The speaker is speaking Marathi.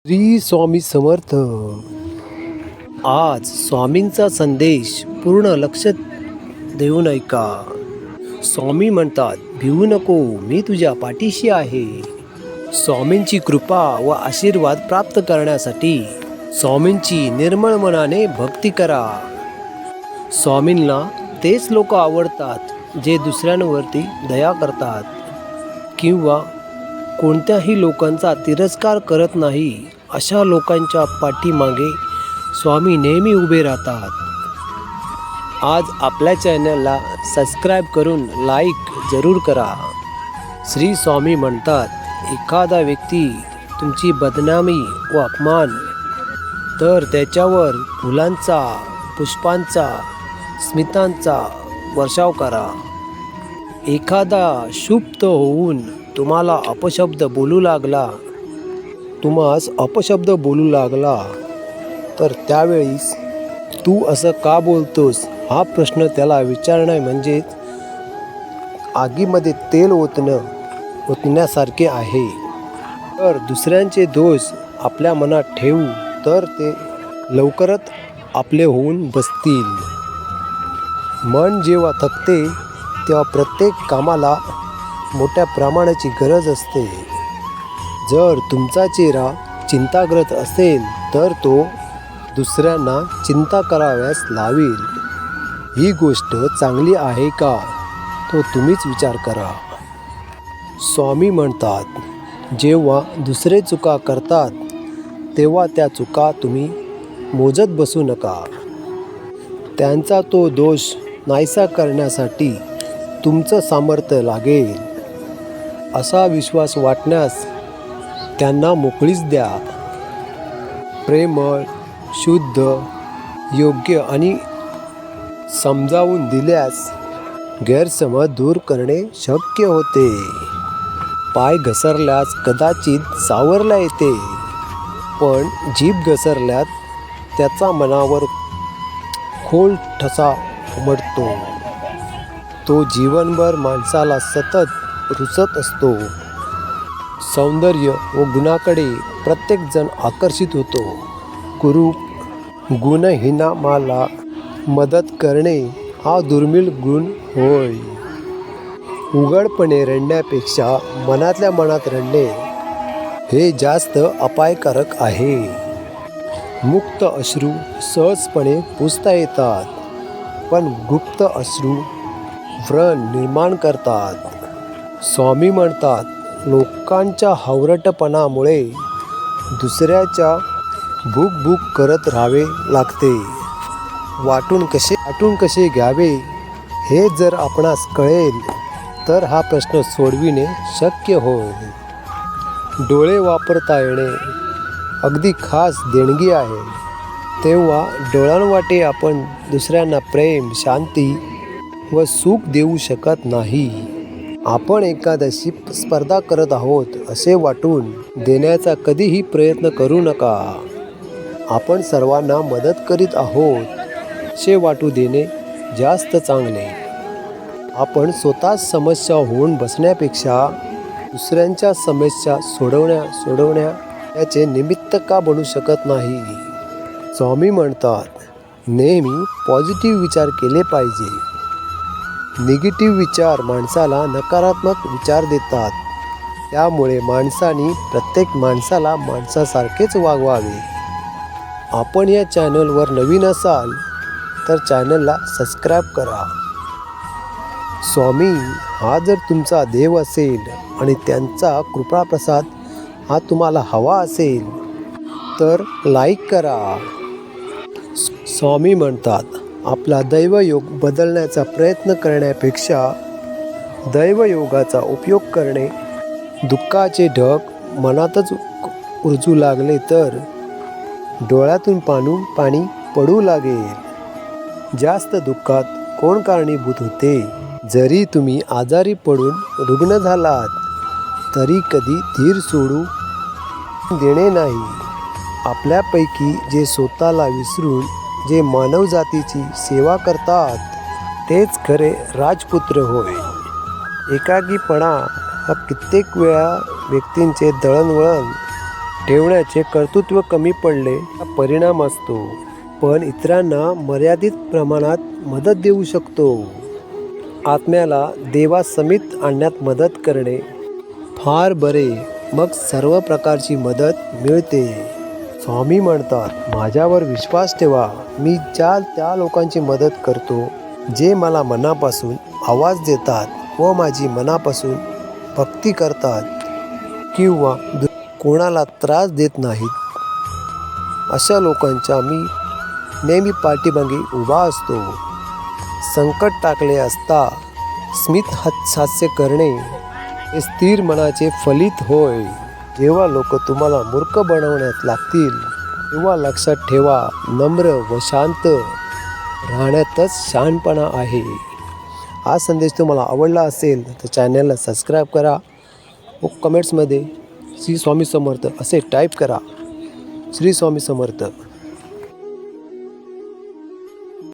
श्री स्वामी समर्थ. आज स्वामींचा संदेश पूर्ण लक्ष देऊन ऐका. स्वामी म्हणतात, भिवू नको, मी तुझ्या पाठीशी आहे. स्वामींची कृपा व आशीर्वाद प्राप्त करण्यासाठी स्वामींची निर्मळ मनाने भक्ती करा. स्वामींना तेच लोक आवडतात जे दुसऱ्यांवरती दया करतात किंवा कोणत्याही लोकांचा तिरस्कार करत नाही. अशा लोकांच्या पाठीमागे स्वामी नेहमी उभे राहतात. आज आपल्या चॅनलला सबस्क्राईब करून लाईक जरूर करा. श्री स्वामी म्हणतात, एखादा व्यक्ती तुमची बदनामी व अपमान तर त्याच्यावर फुलांचा, पुष्पांचा, स्मितांचा वर्षाव करा. एखादा क्षुब्ध होऊन तुम्हाला अपशब्द बोलू लागला तर त्यावेळीस तू असं का बोलतोस हा प्रश्न त्याला विचारणे म्हणजे आगीमध्ये तेल ओतण्यासारखे आहे. तर दुसऱ्यांचे दोष आपल्या मनात ठेवू तर ते लवकरच आपले होऊन बसतील. मन जेव्हा थकते तेव्हा प्रत्येक कामाला मोठ्या प्रमाणाची गरज असते. जर तुमचा चेहरा चिंताग्रस्त असेल तर तो दुसऱ्यांना चिंता कराव्यास लावेल. ही गोष्ट चांगली आहे का तो तुम्हीच विचार करा. स्वामी म्हणतात, जेव्हा दुसरे चुका करतात तेव्हा त्या चुका तुम्ही मोजत बसू नका. त्यांचा तो दोष नाहीसा करण्यासाठी तुमचं सामर्थ्य लागेल असा विश्वास वाटण्यास त्यांना मोकळीच द्या. प्रेमळ, शुद्ध, योग्य आणि समजावून दिल्यास गैरसमज दूर करणे शक्य होते. पाय घसरल्यास कदाचित सावरला येते, पण जीभ घसरल्यास त्याचा मनावर खोल ठसा उमटतो. तो जीवनभर माणसाला सतत रुचत असतो. सौंदर्य व गुणाकडे प्रत्येकजण आकर्षित होतो. कुरूप गुणहीनामाला मदत करणे हा दुर्मिळ गुण होय. उघडपणे रडण्यापेक्षा मनातल्या मनात रडणे हे जास्त अपायकारक आहे. मुक्त अश्रू सहजपणे पुसता येतात, पण गुप्त अश्रू व्रण निर्माण करतात. स्वामी म्हणतात, लोकांच्या हावरटपणामुळे दुसऱ्याच्या भूक करत राहावे लागते. वाटून कसे घ्यावे हे जर आपणास कळेल तर हा प्रश्न सोडविणे शक्य होय. डोळे वापरता येणे अगदी खास देणगी आहे. तेव्हा डोळ्यांवाटे आपण दुसऱ्यांना प्रेम, शांती व सुख देऊ शकत नाही. आपण एखाद्याशी स्पर्धा करत आहोत असे वाटून देण्याचा कधीही प्रयत्न करू नका. आपण सर्वांना मदत करीत आहोत असे वाटू देणे जास्त चांगले. आपण स्वतःच समस्या होऊन बसण्यापेक्षा दुसऱ्यांच्या समस्या सोडवण्या याचे निमित्त का बनू शकत नाही. स्वामी म्हणतात, नेहमी पॉझिटिव्ह विचार केले पाहिजे. निगेटिव्ह विचार माणसाला नकारात्मक विचार देतात. त्यामुळे माणसाने प्रत्येक माणसाला माणसासारखेच वागवावे. आपण या चॅनलवर नवीन असाल तर चॅनलला सबस्क्राईब करा. स्वामी हा जर तुमचा देव असेल आणि त्यांचा कृपाप्रसाद हा तुम्हाला हवा असेल तर लाईक करा. स्वामी म्हणतात, आपला दैवयोग बदलण्याचा प्रयत्न करण्यापेक्षा दैवयोगाचा उपयोग करणे. दुःखाचे ढग मनातच उरजू लागले तर डोळ्यातून पाणी पडू लागेल. जास्त दुःखात कोण कारणीभूत होते? जरी तुम्ही आजारी पडून रुग्ण झालात तरी कधी धीर सोडू देणे नाही. आपल्यापैकी जे स्वतःला विसरून जे मानवजातीची सेवा करतात तेच खरे राजपुत्र होय. एकाकीपणा हा कित्येक वेळा व्यक्तींचे दळणवळण ठेवण्याचे कर्तृत्व कमी पडले परिणाम असतो, पण इतरांना मर्यादित प्रमाणात मदत देऊ शकतो. आत्म्याला देवासमीत आणण्यात मदत करणे फार बरे, मग सर्व प्रकारची मदत मिळते. स्वामी म्हणतात, माझ्यावर विश्वास ठेवा. मी त्या लोकांची मदत करतो जे मला मनापासून आवाज देतात व माझी मनापासून भक्ती करतात किंवा कोणाला त्रास देत नाहीत. अशा लोकांच्या मी नेहमी पाठीमागे उभा असतो. संकट टाकले असता स्मित हास्य करणे हे स्थिर मनाचे फलित होय. जेव्हा लोक तुम्हाला मूर्ख बनवण्यात लागतील तेव्हा लक्षात ठेवा, नम्र व शांत राहण्यातच शहाणपणा आहे. हा संदेश तुम्हाला आवडला असेल तर चॅनलला सबस्क्राईब करा व कमेंट्समध्ये श्री स्वामी समर्थ असे टाईप करा. श्री स्वामी समर्थ.